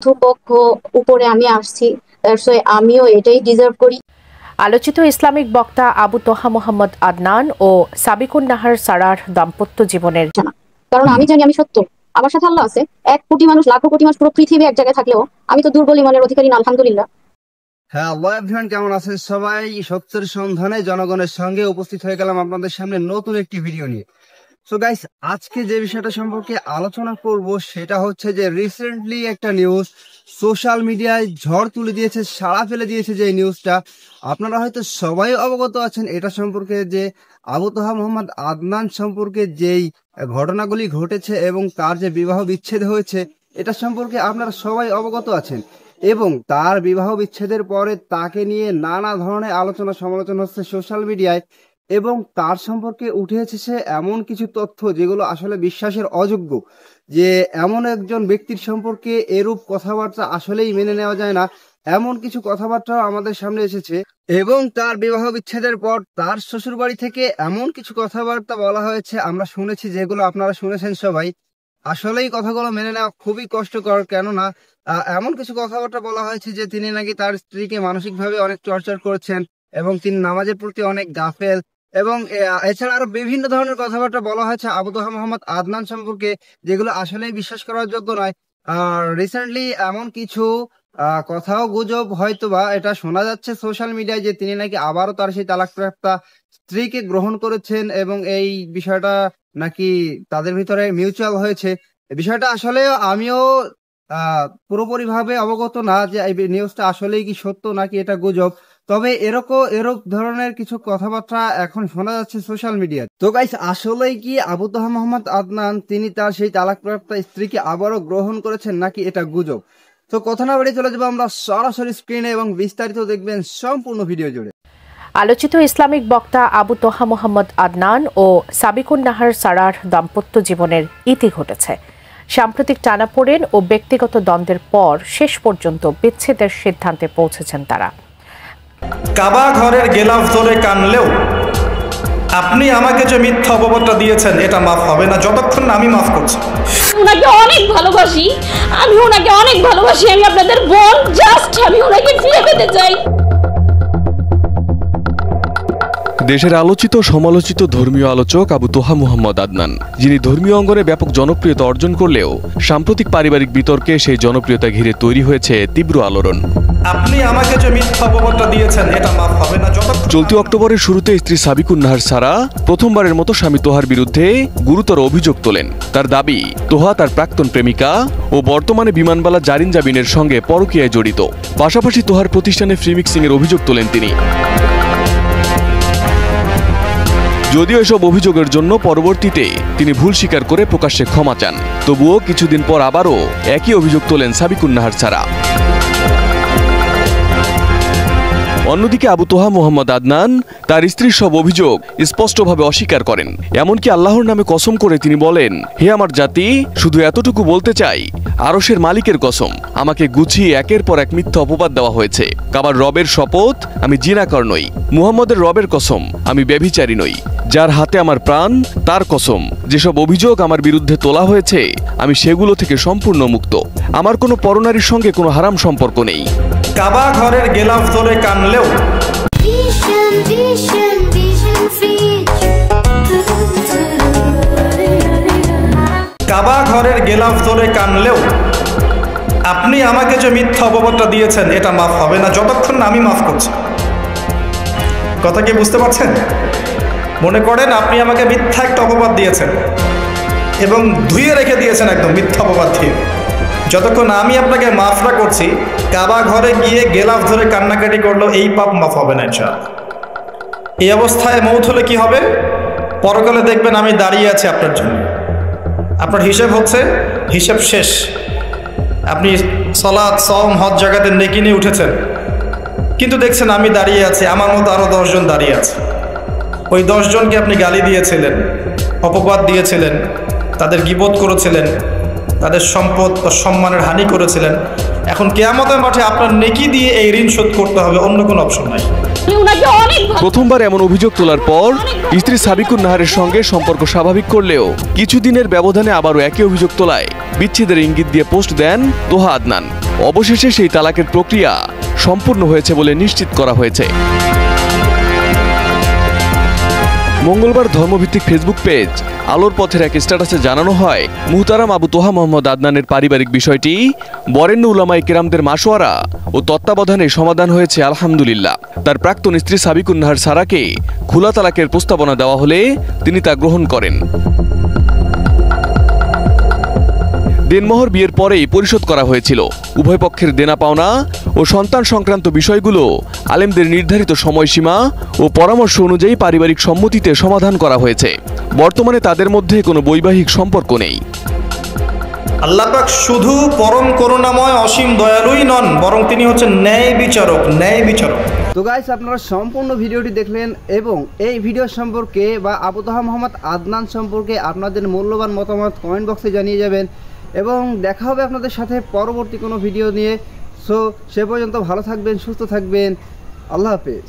মধ্যপক্ষ উপরে আমি আসছি, আমিও এটাই ডিজার্ভ করি। আলোচিত ইসলামিক বক্তা আবু তোহা মোহাম্মদ আদনান ও সাবিকুন নাহার সারার দাম্পত্য জীবনের, কারণ আমি জানি আমি সত্য, আমার সাথে আল্লাহ আছে। 1 কোটি মানুষ, লাখো কোটি মানুষ, পুরো পৃথিবী এক জায়গায় থাকলেও আমি তো দুর্বল ইমানের অধিকারী না, আলহামদুলিল্লাহ। হ্যাঁ, এভরিওয়ান, কেমন আছেন সবাই? সত্যের সন্ধানে জনগণের সঙ্গে উপস্থিত হয়ে গেলাম আপনাদের সামনে নতুন একটি ভিডিও নিয়ে। সো গাইস, আজকে যে বিষয়টা সম্পর্কে আলোচনা করব সেটা হচ্ছে যে রিসেন্টলি একটা নিউজ সোশ্যাল মিডিয়ায় ঝড় তুলে দিয়েছে, সাড়া ফেলে দিয়েছে। যে নিউজটা আপনারা হয়তো সবাই অবগত আছেন এটা সম্পর্কে, যে আবু তোহা মোহাম্মদ আদনান সম্পর্কে যেই ঘটনাগুলি ঘটেছে এবং তার যে বিবাহ বিচ্ছেদ হয়েছে এটা সম্পর্কে আপনারা সবাই অবগত আছেন। এবং তার বিবাহ বিচ্ছেদের পরে তাকে নিয়ে নানা ধরনের আলোচনা সমালোচনা হচ্ছে সোশ্যাল মিডিয়ায়, এবং তার সম্পর্কে উঠে এসেছে এমন কিছু তথ্য যেগুলো আসলে বিশ্বাসের অযোগ্য। যে এমন একজন ব্যক্তির সম্পর্কে এরূপ কথাবার্তা আসলেই মেনে নেওয়া যায় না, এমন কিছু কথাবার্তা আমাদের সামনে এসেছে। এবং তার বিবাহ বিচ্ছেদের পর তার শ্বশুরবাড়ি থেকে এমন কিছু কথাবার্তা বলা হয়েছে, আমরা শুনেছি, যেগুলো আপনারা শুনেছেন সবাই। আসলেই কথাগুলো মেনে নেওয়া খুবই কষ্টকর, কেননা এমন কিছু কথাবার্তা বলা হয়েছে যে তিনি নাকি তার স্ত্রীকে মানসিকভাবে অনেক টর্চার করেছেন এবং তিনি নামাজের প্রতি অনেক গাফেল, এবং এছাড়া আরো বিভিন্ন ধরনের কথাবার্তা বলা হয়েছে আবু তোহা মোহাম্মদ আদনান সম্পর্কে, যেগুলো আসলেই বিশ্বাস করার যোগ্য নয়। আর রিসেন্টলি এমন কিছু কথাও গুজব হয়তোবা এটা শোনা যাচ্ছে সোশ্যাল মিডিয়ায়, যে তিনি নাকি আবারও তার সেই তালাকপ্রাপ্তা স্ত্রীকে গ্রহণ করেছেন এবং এই বিষয়টা নাকি তাদের ভিতরে মিউচুয়াল হয়েছে। বিষয়টা আসলে আমিও পুরোপুরি ভাবে অবগত না যে এই নিউজটা আসলেই কি সত্য নাকি এটা গুজব। তবে এরকম ধরনের কিছু কথাবার্তা এখন শোনা যাচ্ছে সোশ্যাল মিডিয়ায়। তো গাইস, আসলেই কি আবু তোহা মোহাম্মদ আদনান তিনি তার সেই তালাকপ্রাপ্ত স্ত্রীকে আবারও গ্রহণ করেছেন নাকি এটা গুজব? তো কথা না বাড়িয়ে চলে যাবো আমরা সরাসরি স্ক্রিনে, এবং বিস্তারিত দেখবেন সম্পূর্ণ ভিডিও জুড়ে। আলোচিত ইসলামিক বক্তা আবু তোহা মোহাম্মদ আদনান ও সাবিকুন নাহার সারার দাম্পত্য জীবনের ইতি ঘটেছে। সাম্প্রতিক টানাপোড়েন ও ব্যক্তিগত দ্বন্দ্বের পর শেষ পর্যন্ত বিচ্ছেদের সিদ্ধান্তে পৌঁছেছেন তারা। কাবা ঘরের গেলাফ ধরে কানলেও আপনি আমাকে যে মিথ্যা অপবাদটা দিয়েছেন এটা মাফ হবে না যতক্ষণ না আমি মাফ করছি। ওনাকে অনেক ভালোবাসি, আমি ওনাকে অনেক ভালোবাসি, আমি আপনাদের বোন, জাস্ট আমি ওনাকে ফিরে পেতে চাই। দেশের আলোচিত সমালোচিত ধর্মীয় আলোচক আবু তোহা মোহাম্মদ আদনান, যিনি ধর্মীয় অঙ্গনে ব্যাপক জনপ্রিয়তা অর্জন করলেও সাম্প্রতিক পারিবারিক বিতর্কে সেই জনপ্রিয়তা ঘিরে তৈরি হয়েছে তীব্র আলোড়ন। আপনি আমাকে যে মিথ্যা অপবাদটা দিয়েছেন এটা মাফ হবে না যতক্ষণ। চলতি অক্টোবরের শুরুতে স্ত্রী সাবিকুন নাহার সারা প্রথমবারের মতো স্বামী তোহার বিরুদ্ধে গুরুতর অভিযোগ তোলেন। তার দাবি, তোহা তার প্রাক্তন প্রেমিকা ও বর্তমানে বিমানবালা জারিন জাবিনের সঙ্গে পরকীয়ায় জড়িত। পাশাপাশি তোহার প্রতিষ্ঠানে ফ্রি মিক্সিং এর অভিযোগ তোলেন তিনি। যদিও এসব অভিযোগের জন্য পরবর্তীতে তিনি ভুল স্বীকার করে প্রকাশ্যে ক্ষমা চান, তবুও কিছুদিন পর আবারও একই অভিযোগ তোলেন সাবিকুন নাহার সারা। অন্যদিকে আবু তোহা মোহাম্মদ আদনান তার স্ত্রীর সব অভিযোগ স্পষ্টভাবে অস্বীকার করেন। এমনকি আল্লাহর নামে কসম করে তিনি বলেন, হে আমার জাতি, শুধু এতটুকু বলতে চাই, আরশের মালিকের কসম, আমাকে গুছিয়ে একের পর এক মিথ্যা অপবাদ দেওয়া হয়েছে। কাবার রবের শপথ, আমি জিনাকর নই। মুহাম্মদের রবের কসম, আমি ব্যভিচারী নই। যার হাতে আমার প্রাণ, তার কসম, যেসব অভিযোগ আমার বিরুদ্ধে তোলা হয়েছে আমি সেগুলো থেকে সম্পূর্ণ মুক্ত। আমার কোনো পরনারীর সঙ্গে কোনো হারাম সম্পর্ক নেই। কাবা ঘরের গেলাফ ধরে কানলেও কাবা ঘরের গেলাফ ধরে কানলেও আপনি আমাকে যে মিথ্যা অপবাদটা দিয়েছেন এটা মাফ হবে না যতক্ষণ না আমি মাফ করছি। কথা কি বুঝতে পারছেন? মনে করেন আপনি আমাকে মিথ্যা একটা অপবাদ দিয়েছেন এবং ধুয়ে রেখে দিয়েছেন একদম মিথ্যা অপবাদ দিয়ে। যতক্ষণ আমি আপনাকে মাফ না করছি, কাবা ঘরে গিয়ে গেলাফ ধরে কান্নাকাটি করলো এই পাপ মাফ হবে না ইনশাআল্লাহ। এই অবস্থায় মৌত হলে কি হবে? পরকালে দেখবেন আমি দাঁড়িয়ে আছি আপনার জন্য। আপনার হিসেব হচ্ছে, হিসেব শেষ। আপনি সালাত, সওম, হজ জাকাতের নেকি নিয়ে উঠেছেন, কিন্তু দেখছেন আমি দাঁড়িয়ে আছি, আমার মতো আরো 10 জন দাঁড়িয়ে আছে। ওই 10 জনকে আপনি গালি দিয়েছিলেন, অপবাদ দিয়েছিলেন, তাদের গীবত করেছিলেন, তাদের সম্পদ ও সম্মানের হানি করেছিলেন। এখন কিয়ামতের মাঠে আপনার নেকি দিয়ে এই ঋণ শোধ করতে হবে, অন্য কোনো অপশন নাই। আমি ওনাকে অনেক প্রথমবার এমন অভিযোগ তোলার পর স্ত্রী সাবিকুন নাহারের সঙ্গে সম্পর্ক স্বাভাবিক করলেও কিছুদিনের ব্যবধানে আবারও একই অভিযোগ তোলায় বিচ্ছেদের ইঙ্গিত দিয়ে পোস্ট দেন তোহা আদনান। অবশেষে সেই তালাকের প্রক্রিয়া সম্পূর্ণ হয়েছে বলে নিশ্চিত করা হয়েছে। মঙ্গলবার ধর্মভিত্তিক ফেসবুক পেজ আলোর পথের এক স্ট্যাটাসে জানানো হয়, মুহতারাম আবু তোহা মোহাম্মদ আদনানের পারিবারিক বিষয়টি বরেণ্য উলামায়ে কেরামদের মাশওয়ারা ও তত্ত্বাবধানে সমাধান হয়েছে আলহামদুলিল্লাহ। তার প্রাক্তন স্ত্রী সাবিকুন নাহার সারাকে খোলা তালাকের প্রস্তাবনা দেওয়া হলে তিনি তা গ্রহণ করেন। দেনমোহর বিয়ের পরেই পরিশোধ করা হয়েছিল। উভয় পক্ষের দেনা পাওনা ও সন্তান সংক্রান্ত বিষয়গুলো আলেমদের নির্ধারিত সময়সীমা ও পরামর্শ অনুযায়ী পারিবারিক সম্মতিতে সমাধান করা হয়েছে। বর্তমানে তাদের মধ্যে কোনো বৈবাহিক সম্পর্ক নেই। আল্লাহ পাক শুধু পরম করুণাময় অসীম দয়ালুই নন, বরং তিনি হচ্ছেন ন্যায় বিচারক, ন্যায় বিচারক। তো গাইস, আপনারা সম্পূর্ণ ভিডিওটি দেখলেন এবং এই ভিডিও সম্পর্কে বা আবু তোহা মোহাম্মদ আদনান সম্পর্কে আপনাদের মূল্যবান মতামত কমেন্ট বক্সে জানিয়ে যাবেন এবং দেখা হবে আপনাদের সাথে পরবর্তী কোনো ভিডিও নিয়ে। সো সে পর্যন্ত ভালো থাকবেন, সুস্থ থাকবেন। আল্লাহ হাফেজ।